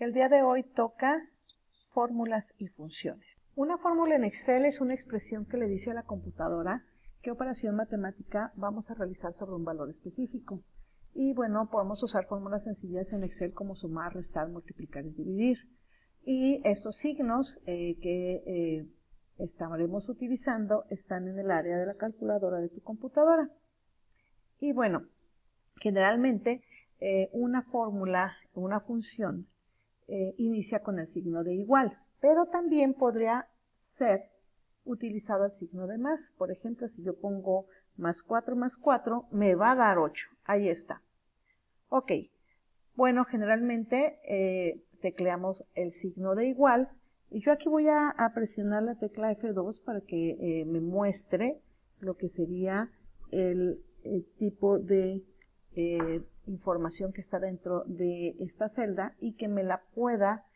El día de hoy toca fórmulas y funciones. Una fórmula en Excel es una expresión que le dice a la computadora qué operación matemática vamos a realizar sobre un valor específico. Y bueno, podemos usar fórmulas sencillas en Excel como sumar, restar, multiplicar y dividir. Y estos signos que estaremos utilizando están en el área de la calculadora de tu computadora. Y bueno, generalmente una fórmula, una función, inicia con el signo de igual, pero también podría ser utilizado el signo de más. Por ejemplo, si yo pongo más 4 más 4, me va a dar 8. Ahí está. Ok. Bueno, generalmente tecleamos el signo de igual. Y yo aquí voy a presionar la tecla F2 para que me muestre lo que sería el tipo de información que está dentro de esta celda y que me la pueda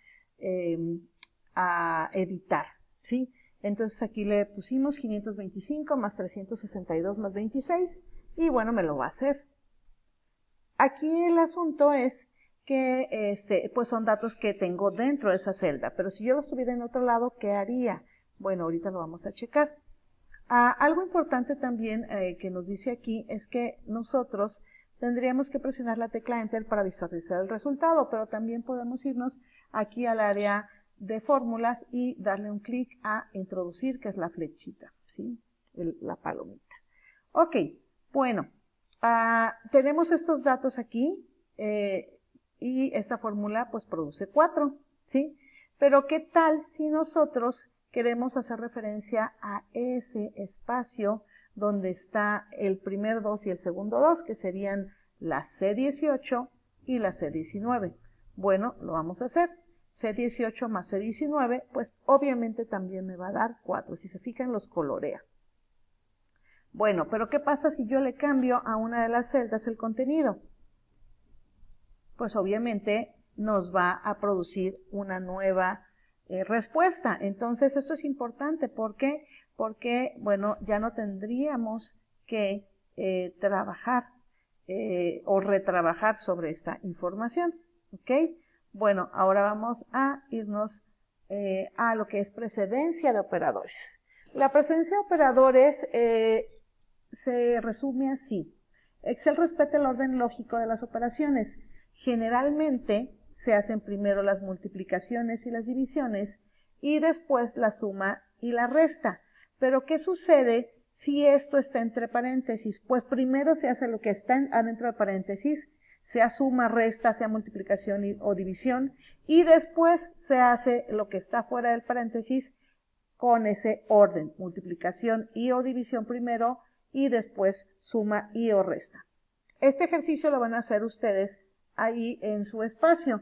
editar, ¿sí? Entonces aquí le pusimos 525 más 362 más 26 y bueno, me lo va a hacer. Aquí el asunto es que pues son datos que tengo dentro de esa celda, pero si yo los tuviera en otro lado, ¿qué haría? Bueno, ahorita lo vamos a checar. Algo importante también que nos dice aquí es que nosotros tendríamos que presionar la tecla Enter para visualizar el resultado, pero también podemos irnos aquí al área de fórmulas y darle un clic a introducir, que es la flechita, ¿sí? La palomita. Ok, bueno, tenemos estos datos aquí y esta fórmula pues produce 4, ¿sí? Pero ¿qué tal si nosotros queremos hacer referencia a ese espacio donde está el primer 2 y el segundo 2, que serían la C18 y la C19? Bueno, lo vamos a hacer. C18 más C19, pues obviamente también me va a dar 4. Si se fijan, los colorea. Bueno, pero ¿qué pasa si yo le cambio a una de las celdas el contenido? Pues obviamente nos va a producir una nueva respuesta. Entonces esto es importante. ¿Por qué? Porque, bueno, ya no tendríamos que trabajar o retrabajar sobre esta información. ¿Ok? Bueno, ahora vamos a irnos a lo que es precedencia de operadores. La precedencia de operadores se resume así. Excel respeta el orden lógico de las operaciones. Generalmente se hacen primero las multiplicaciones y las divisiones y después la suma y la resta. Pero ¿qué sucede si esto está entre paréntesis? Pues primero se hace lo que está adentro de paréntesis, sea suma, resta, sea multiplicación o división, y después se hace lo que está fuera del paréntesis con ese orden, multiplicación y o división primero y después suma y o resta. Este ejercicio lo van a hacer ustedes ahí en su espacio.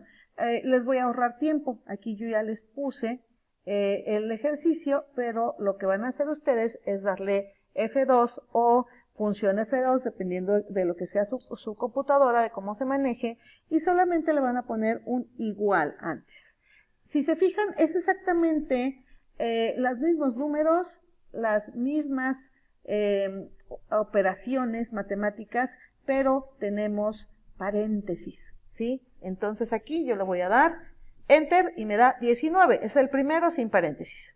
Les voy a ahorrar tiempo. Aquí yo ya les puse el ejercicio, pero lo que van a hacer ustedes es darle F2 o función F2, dependiendo de lo que sea su computadora, de cómo se maneje, y solamente le van a poner un igual antes. Si se fijan, es exactamente los mismos números, las mismas operaciones matemáticas, pero tenemos paréntesis, ¿sí? Entonces aquí yo le voy a dar Enter y me da 19. Es el primero sin paréntesis.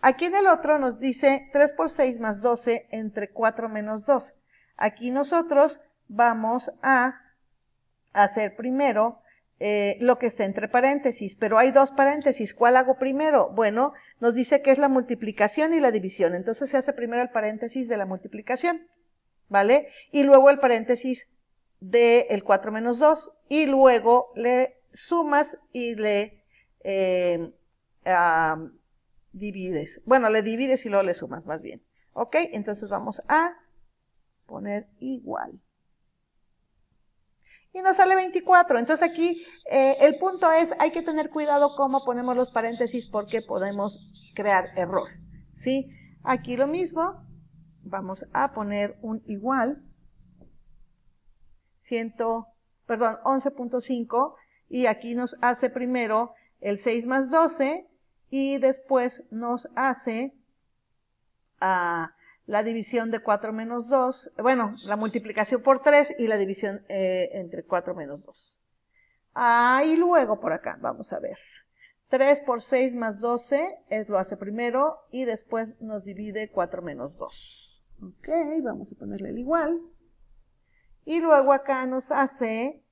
Aquí en el otro nos dice 3 por 6 más 12 entre 4 menos 2. Aquí nosotros vamos a hacer primero lo que está entre paréntesis, pero hay dos paréntesis. ¿Cuál hago primero? Bueno, nos dice que es la multiplicación y la división. Entonces se hace primero el paréntesis de la multiplicación, ¿vale? Y luego el paréntesis del 4 menos 2, y luego le sumas y le divides. Bueno, le divides y luego le sumas, más bien. ¿Ok? Entonces vamos a poner igual. Y nos sale 24. Entonces aquí el punto es, hay que tener cuidado cómo ponemos los paréntesis porque podemos crear error, ¿sí? Aquí lo mismo, vamos a poner un igual, 11.5, y aquí nos hace primero el 6 más 12 y después nos hace la división de 4 menos 2, bueno, la multiplicación por 3 y la división entre 4 menos 2. Y luego por acá, vamos a ver. 3 por 6 más 12, lo hace primero y después nos divide 4 menos 2. Ok, vamos a ponerle el igual. Y luego acá nos hace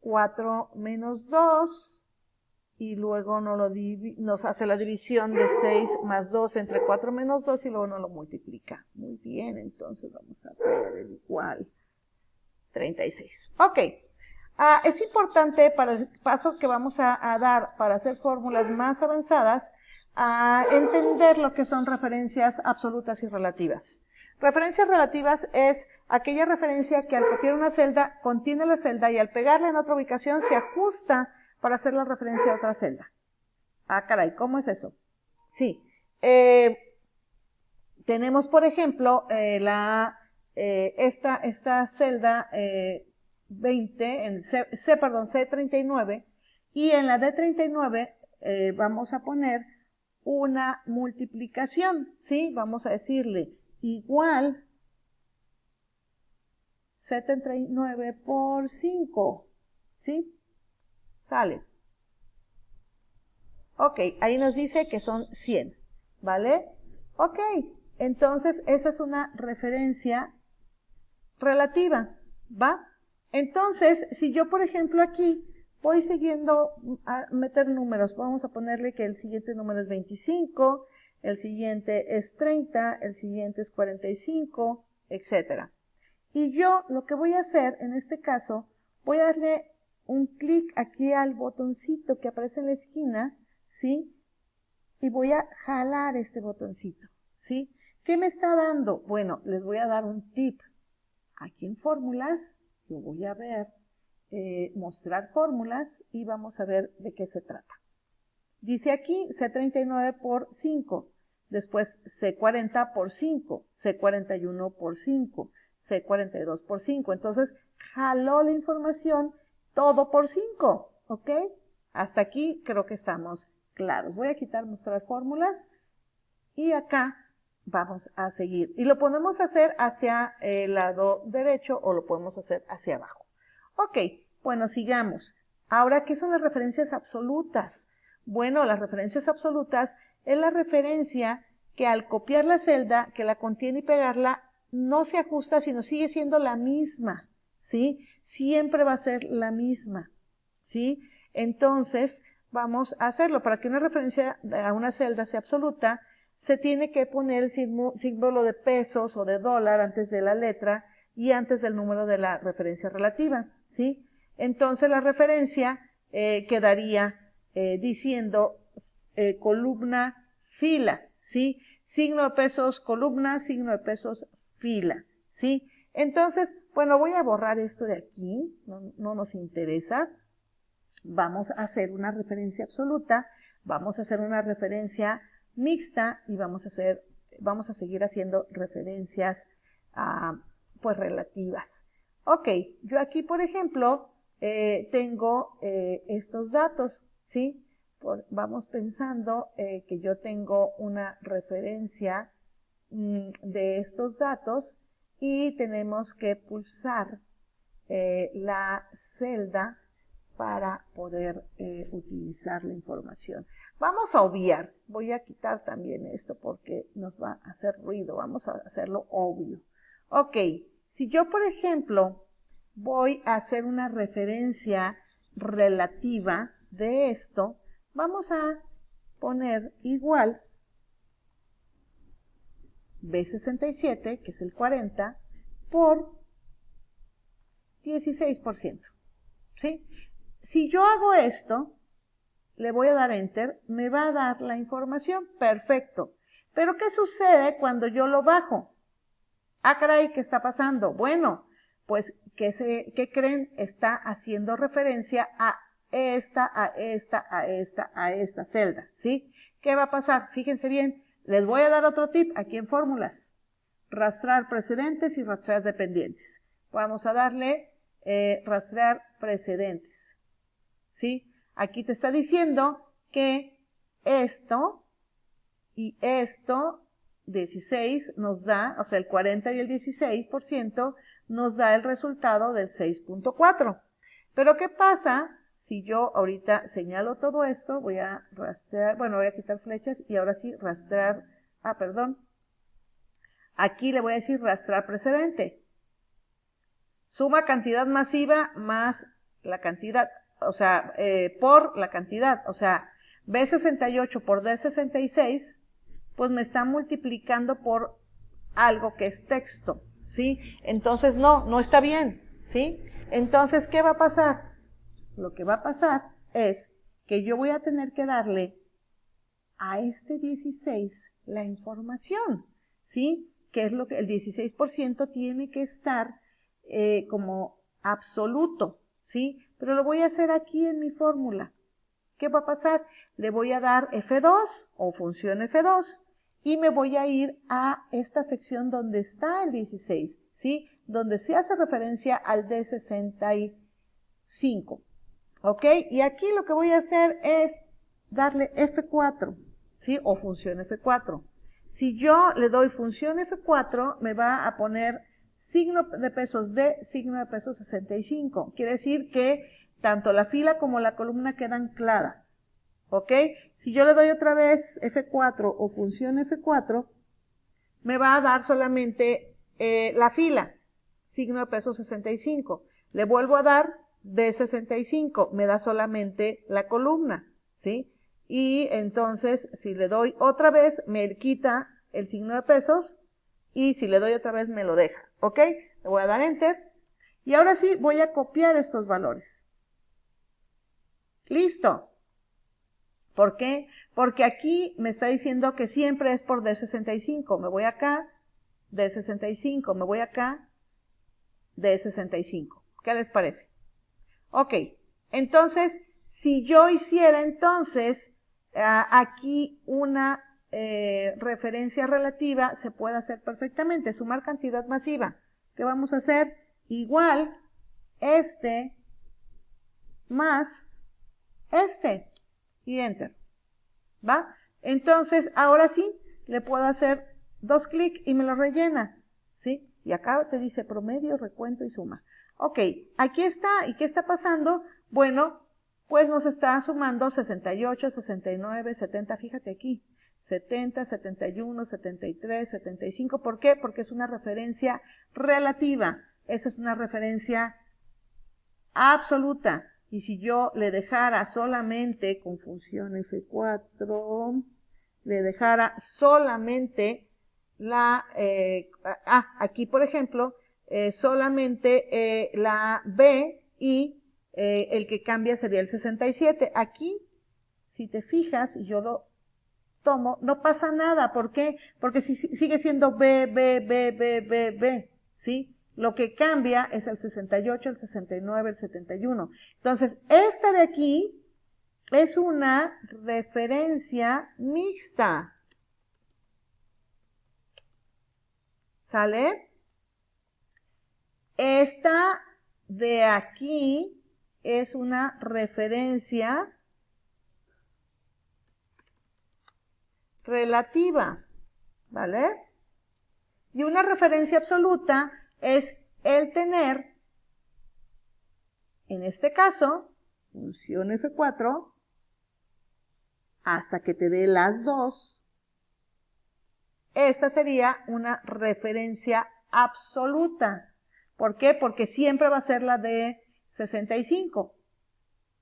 4 menos 2 y luego nos hace la división de 6 más 2 entre 4 menos 2 y luego nos lo multiplica. Muy bien, entonces vamos a hacer el igual. 36. Ok. Es importante para el paso que vamos a dar para hacer fórmulas más avanzadas, entender lo que son referencias absolutas y relativas. Referencias relativas es aquella referencia que al copiar una celda contiene la celda y al pegarla en otra ubicación se ajusta para hacer la referencia a otra celda. Caray, ¿cómo es eso? Sí. Tenemos, por ejemplo, esta celda 20, en C39, y en la D39 vamos a poner una multiplicación, ¿sí? Vamos a decirle igual C39 por 5, ¿sí? Sale. Ok, ahí nos dice que son 100, ¿vale? Ok, entonces esa es una referencia relativa, ¿va? Entonces, si yo, por ejemplo, aquí voy siguiendo a meter números, vamos a ponerle que el siguiente número es 25, el siguiente es 30, el siguiente es 45, etc. Y yo lo que voy a hacer, en este caso, voy a darle un clic aquí al botoncito que aparece en la esquina, ¿sí? Y voy a jalar este botoncito, ¿sí? ¿Qué me está dando? Bueno, les voy a dar un tip. Aquí en fórmulas, yo voy a ver, mostrar fórmulas y vamos a ver de qué se trata. Dice aquí C39 por 5, después C40 por 5, C41 por 5, C42 por 5. Entonces, jaló la información todo por 5, ¿ok? Hasta aquí creo que estamos claros. Voy a quitar mostrar fórmulas y acá vamos a seguir. Y lo podemos hacer hacia el lado derecho o lo podemos hacer hacia abajo. Ok, bueno, sigamos. Ahora, ¿qué son las referencias absolutas? Bueno, las referencias absolutas es la referencia que al copiar la celda que la contiene y pegarla, no se ajusta, sino sigue siendo la misma, ¿sí? Siempre va a ser la misma, ¿sí? Entonces, vamos a hacerlo. Para que una referencia a una celda sea absoluta, se tiene que poner el símbolo de pesos o de dólar antes de la letra y antes del número de la referencia relativa, ¿sí? Entonces la referencia quedaría diciendo columna, fila, ¿sí? Signo de pesos, columna, signo de pesos, fila, ¿sí? Entonces, bueno, voy a borrar esto de aquí, no nos interesa. Vamos a hacer una referencia absoluta, vamos a hacer una referencia mixta y vamos a seguir haciendo referencias pues relativas. Ok, yo aquí por ejemplo tengo estos datos, ¿sí? Vamos pensando que yo tengo una referencia de estos datos y tenemos que pulsar la celda para poder utilizar la información. Vamos a obviar, voy a quitar también esto porque nos va a hacer ruido, vamos a hacerlo obvio. Ok, si yo por ejemplo voy a hacer una referencia relativa de esto, vamos a poner igual B67, que es el 40, por 16%, ¿sí? Si yo hago esto, le voy a dar Enter, me va a dar la información, perfecto. Pero ¿qué sucede cuando yo lo bajo? Caray, ¿qué está pasando? Bueno, pues, ¿qué creen? Está haciendo referencia a esta celda, ¿sí? ¿Qué va a pasar? Fíjense bien, les voy a dar otro tip aquí en fórmulas. Rastrear precedentes y rastrear dependientes. Vamos a darle rastrear precedentes. ¿Sí? Aquí te está diciendo que esto y esto, 16, nos da, o sea, el 40 y el 16% nos da el resultado del 6.4. Pero ¿qué pasa si yo ahorita señalo todo esto? Voy a rastrear, bueno, voy a quitar flechas y ahora sí rastrear, aquí le voy a decir rastrear precedente. Suma cantidad masiva más la cantidad, o sea, por la cantidad, o sea, B68 por D66, pues me está multiplicando por algo que es texto, ¿sí? Entonces no está bien, ¿sí? Entonces, ¿qué va a pasar? Lo que va a pasar es que yo voy a tener que darle a este 16 la información, ¿sí? Que es lo que el 16% tiene que estar como absoluto, ¿sí? Pero lo voy a hacer aquí en mi fórmula. ¿Qué va a pasar? Le voy a dar F2 o función F2 y me voy a ir a esta sección donde está el 16, ¿sí? Donde se hace referencia al D65, ¿ok? Y aquí lo que voy a hacer es darle F4, ¿sí? O función F4. Si yo le doy función F4, me va a poner signo de pesos D, signo de pesos 65. Quiere decir que tanto la fila como la columna quedan claras, ¿ok? Si yo le doy otra vez F4 o función F4, me va a dar solamente la fila, signo de pesos 65. Le vuelvo a dar D65, me da solamente la columna, ¿sí? Y entonces, si le doy otra vez, me quita el signo de pesos, y si le doy otra vez, me lo deja, ¿ok? Le voy a dar Enter, y ahora sí, voy a copiar estos valores. ¡Listo! ¿Por qué? Porque aquí me está diciendo que siempre es por D65. Me voy acá, D65, me voy acá, D65. ¿Qué les parece? Ok, entonces, si yo hiciera entonces aquí una referencia relativa, se puede hacer perfectamente, sumar cantidad masiva. ¿Qué vamos a hacer? Igual este más este y Enter, ¿va? Entonces, ahora sí, le puedo hacer 2 clics y me lo rellena, ¿sí? Y acá te dice promedio, recuento y suma. Ok, aquí está. ¿Y qué está pasando? Bueno, pues nos está sumando 68, 69, 70, fíjate aquí. 70, 71, 73, 75. ¿Por qué? Porque es una referencia relativa. Esa es una referencia absoluta. Y si yo le dejara solamente con función F4, le dejara solamente la, aquí por ejemplo, solamente la B y el que cambia sería el 67. Aquí, si te fijas, y yo lo tomo, no pasa nada. ¿Por qué? Porque sigue siendo B, B, B, B, B, B, ¿sí? Lo que cambia es el 68, el 69, el 71. Entonces, esta de aquí es una referencia mixta. ¿Sale? Esta de aquí es una referencia relativa, ¿vale? Y una referencia absoluta es el tener, en este caso, función F4, hasta que te dé las dos. Esta sería una referencia absoluta. ¿Por qué? Porque siempre va a ser la de 65.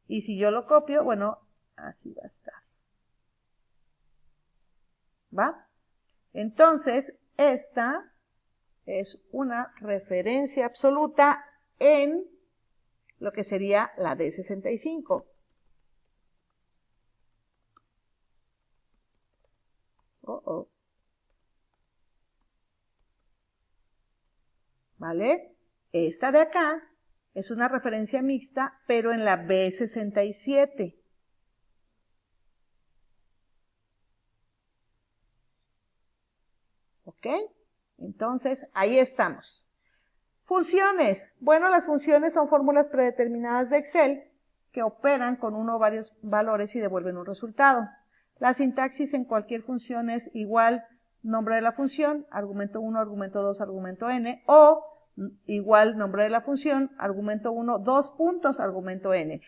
Y si yo lo copio, bueno, así va a estar. ¿Va? Entonces, esta es una referencia absoluta en lo que sería la de 65. ¿Vale? Esta de acá es una referencia mixta, pero en la B67. ¿Ok? Entonces, ahí estamos. Funciones. Bueno, las funciones son fórmulas predeterminadas de Excel que operan con uno o varios valores y devuelven un resultado. La sintaxis en cualquier función es igual nombre de la función, argumento 1, argumento 2, argumento n, o igual nombre de la función, argumento 1, 2 puntos, argumento n.